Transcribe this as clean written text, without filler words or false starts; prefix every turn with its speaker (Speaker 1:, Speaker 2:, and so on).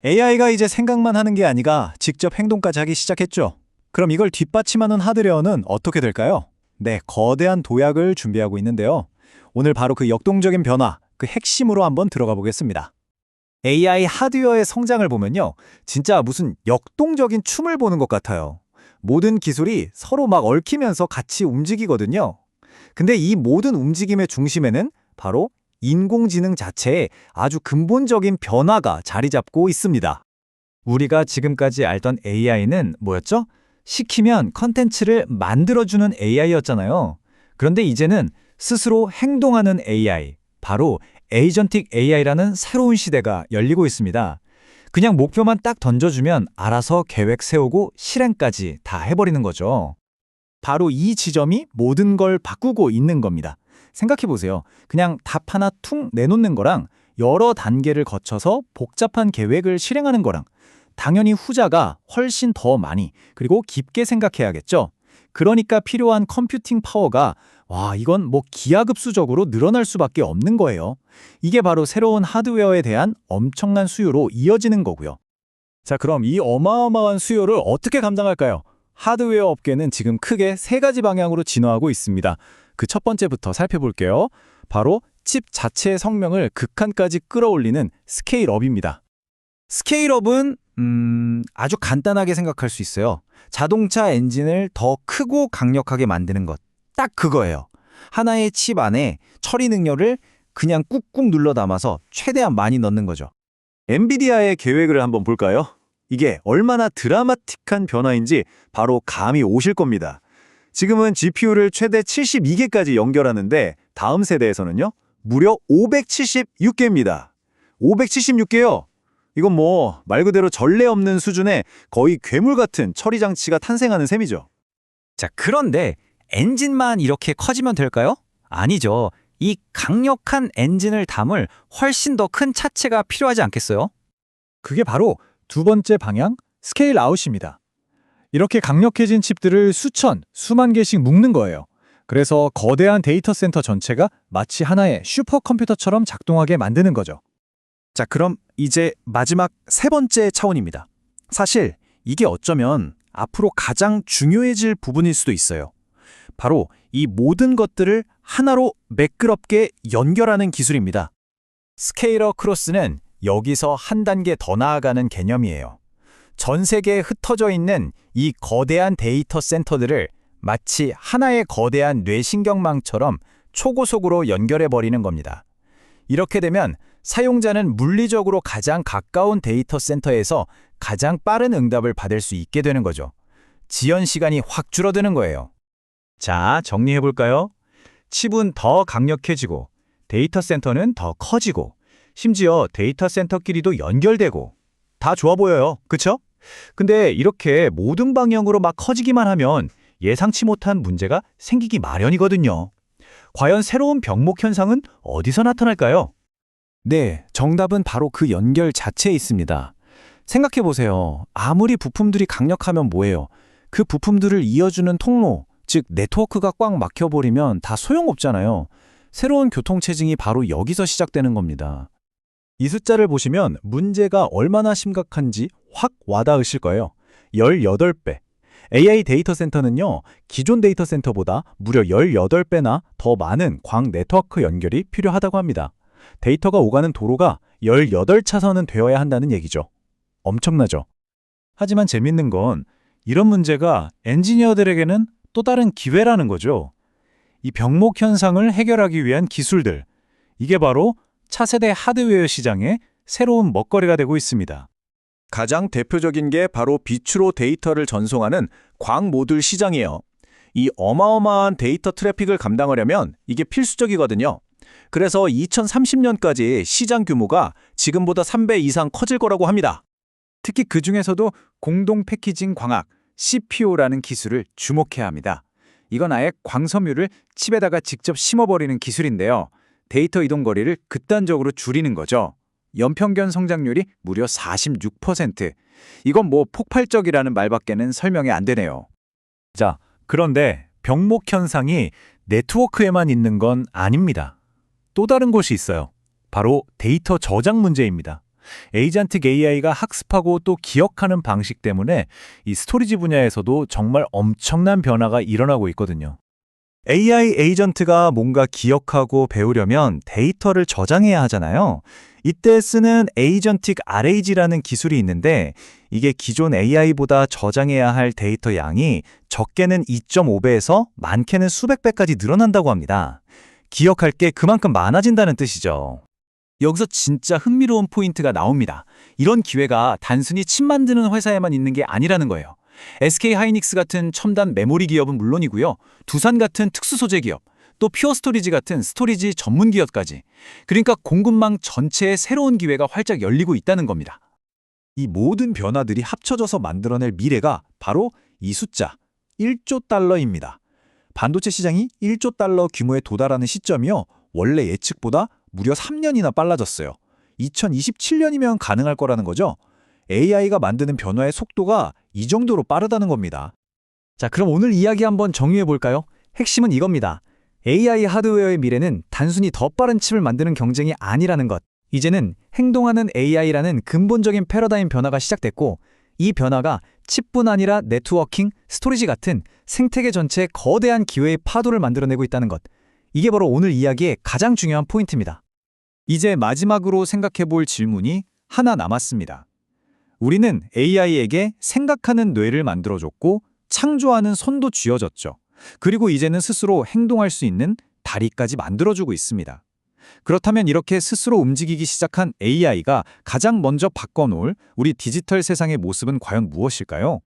Speaker 1: AI가 이제 생각만 하는 게 아니라 직접 행동까지 하기 시작했죠. 그럼 이걸 뒷받침하는 하드웨어는 어떻게 될까요? 네, 거대한 도약을 준비하고 있는데요. 오늘 바로 그 역동적인 변화, 그 핵심으로 한번 들어가 보겠습니다. AI 하드웨어의 성장을 보면요. 진짜 무슨 역동적인 춤을 보는 것 같아요. 모든 기술이 서로 막 얽히면서 같이 움직이거든요. 근데 이 모든 움직임의 중심에는 바로 인공지능 자체의 아주 근본적인 변화가 자리 잡고 있습니다. 우리가 지금까지 알던 AI는 뭐였죠? 시키면 컨텐츠를 만들어주는 AI였잖아요. 그런데 이제는 스스로 행동하는 AI, 바로 에이전틱 AI라는 새로운 시대가 열리고 있습니다. 그냥 목표만 딱 던져주면 알아서 계획 세우고 실행까지 다 해버리는 거죠. 바로 이 지점이 모든 걸 바꾸고 있는 겁니다. 생각해보세요. 그냥 답 하나 퉁 내놓는 거랑 여러 단계를 거쳐서 복잡한 계획을 실행하는 거랑 당연히 후자가 훨씬 더 많이 그리고 깊게 생각해야겠죠. 그러니까 필요한 컴퓨팅 파워가 이건 뭐 기하급수적으로 늘어날 수밖에 없는 거예요. 이게 바로 새로운 하드웨어에 대한 엄청난 수요로 이어지는 거고요. 자, 그럼 이 어마어마한 수요를 어떻게 감당할까요? 하드웨어 업계는 지금 크게 세 가지 방향으로 진화하고 있습니다. 그 첫 번째부터 살펴볼게요. 바로 칩 자체의 성명을 극한까지 끌어올리는 스케일업입니다. 스케일업은 아주 간단하게 생각할 수 있어요. 자동차 엔진을 더 크고 강력하게 만드는 것. 딱 그거예요. 하나의 칩 안에 처리 능력을 그냥 꾹꾹 눌러 담아서 최대한 많이 넣는 거죠. 엔비디아의 계획을 한번 볼까요? 이게 얼마나 드라마틱한 변화인지 바로 감이 오실 겁니다. 지금은 GPU를 최대 72개까지 연결하는데 다음 세대에서는요, 무려 576개입니다. 576개요. 이건 뭐 말 그대로 전례 없는 수준의 거의 괴물 같은 처리 장치가 탄생하는 셈이죠. 자, 그런데 엔진만 이렇게 커지면 될까요? 아니죠. 이 강력한 엔진을 담을 훨씬 더 큰 차체가 필요하지 않겠어요? 그게 바로 두 번째 방향, 스케일 아웃입니다. 이렇게 강력해진 칩들을 수천, 수만 개씩 묶는 거예요. 그래서 거대한 데이터 센터 전체가 마치 하나의 슈퍼컴퓨터처럼 작동하게 만드는 거죠. 자, 그럼 이제 마지막 세 번째 차원입니다. 사실 이게 어쩌면 앞으로 가장 중요해질 부분일 수도 있어요. 바로 이 모든 것들을 하나로 매끄럽게 연결하는 기술입니다. 스케일러 크로스는 여기서 한 단계 더 나아가는 개념이에요. 전 세계에 흩어져 있는 이 거대한 데이터 센터들을 마치 하나의 거대한 뇌신경망처럼 초고속으로 연결해버리는 겁니다. 이렇게 되면 사용자는 물리적으로 가장 가까운 데이터 센터에서 가장 빠른 응답을 받을 수 있게 되는 거죠. 지연 시간이 확 줄어드는 거예요. 자, 정리해볼까요? 칩은 더 강력해지고 데이터 센터는 더 커지고 심지어 데이터 센터끼리도 연결되고 다 좋아 보여요. 그쵸? 근데 이렇게 모든 방향으로 막 커지기만 하면 예상치 못한 문제가 생기기 마련이거든요. 과연 새로운 병목 현상은 어디서 나타날까요? 네, 정답은 바로 그 연결 자체에 있습니다. 생각해보세요. 아무리 부품들이 강력하면 뭐예요? 그 부품들을 이어주는 통로, 즉 네트워크가 꽉 막혀버리면 다 소용없잖아요. 새로운 교통체증이 바로 여기서 시작되는 겁니다. 이 숫자를 보시면 문제가 얼마나 심각한지 확 와닿으실 거예요. 18배. AI 데이터 센터는요, 기존 데이터 센터보다 무려 18배나 더 많은 광 네트워크 연결이 필요하다고 합니다. 데이터가 오가는 도로가 18차선은 되어야 한다는 얘기죠. 엄청나죠? 하지만 재밌는 건 이런 문제가 엔지니어들에게는 또 다른 기회라는 거죠. 이 병목 현상을 해결하기 위한 기술들, 이게 바로 차세대 하드웨어 시장의 새로운 먹거리가 되고 있습니다. 가장 대표적인 게 바로 빛으로 데이터를 전송하는 광 모듈 시장이에요. 이 어마어마한 데이터 트래픽을 감당하려면 이게 필수적이거든요. 그래서 2030년까지 시장 규모가 지금보다 3배 이상 커질 거라고 합니다. 특히 그 중에서도 공동 패키징 광학, CPO라는 기술을 주목해야 합니다. 이건 아예 광섬유를 칩에다가 직접 심어버리는 기술인데요. 데이터 이동 거리를 극단적으로 줄이는 거죠. 연평균 성장률이 무려 46%. 이건 뭐 폭발적이라는 말밖에는 설명이 안 되네요. 자, 그런데 병목 현상이 네트워크에만 있는 건 아닙니다. 또 다른 곳이 있어요. 바로 데이터 저장 문제입니다.
Speaker 2: 에이전틱 AI가 학습하고 또 기억하는 방식 때문에 이 스토리지 분야에서도 정말 엄청난 변화가 일어나고 있거든요.
Speaker 1: AI 에이전트가 뭔가 기억하고 배우려면 데이터를 저장해야 하잖아요. 이때 쓰는 에이전틱 RAG라는 기술이 있는데 이게 기존 AI보다 저장해야 할 데이터 양이 적게는 2.5배에서 많게는 수백 배까지 늘어난다고 합니다. 기억할 게 그만큼 많아진다는 뜻이죠. 여기서 진짜 흥미로운 포인트가 나옵니다. 이런 기회가 단순히 칩 만드는 회사에만 있는 게 아니라는 거예요. SK 하이닉스 같은 첨단 메모리 기업은 물론이고요. 두산 같은 특수소재 기업, 또 퓨어스토리지 같은 스토리지 전문 기업까지. 그러니까 공급망 전체에 새로운 기회가 활짝 열리고 있다는 겁니다. 이 모든 변화들이 합쳐져서 만들어낼 미래가 바로 이 숫자, 1조 달러입니다. 반도체 시장이 1조 달러 규모에 도달하는 시점이요. 원래 예측보다 무려 3년이나 빨라졌어요. 2027년이면 가능할 거라는 거죠. AI가 만드는 변화의 속도가 이 정도로 빠르다는 겁니다. 자, 그럼 오늘 이야기 한번 정리해 볼까요? 핵심은 이겁니다. AI 하드웨어의 미래는 단순히 더 빠른 칩을 만드는 경쟁이 아니라는 것. 이제는 행동하는 AI라는 근본적인 패러다임 변화가 시작됐고, 이 변화가 칩뿐 아니라 네트워킹, 스토리지 같은 생태계 전체에 거대한 기회의 파도를 만들어내고 있다는 것. 이게 바로 오늘 이야기의 가장 중요한 포인트입니다. 이제 마지막으로 생각해 볼 질문이 하나 남았습니다. 우리는 AI에게 생각하는 뇌를 만들어줬고 창조하는 손도 쥐어줬죠. 그리고 이제는 스스로 행동할 수 있는 다리까지 만들어주고 있습니다. 그렇다면 이렇게 스스로 움직이기 시작한 AI가 가장 먼저 바꿔놓을 우리 디지털 세상의 모습은 과연 무엇일까요?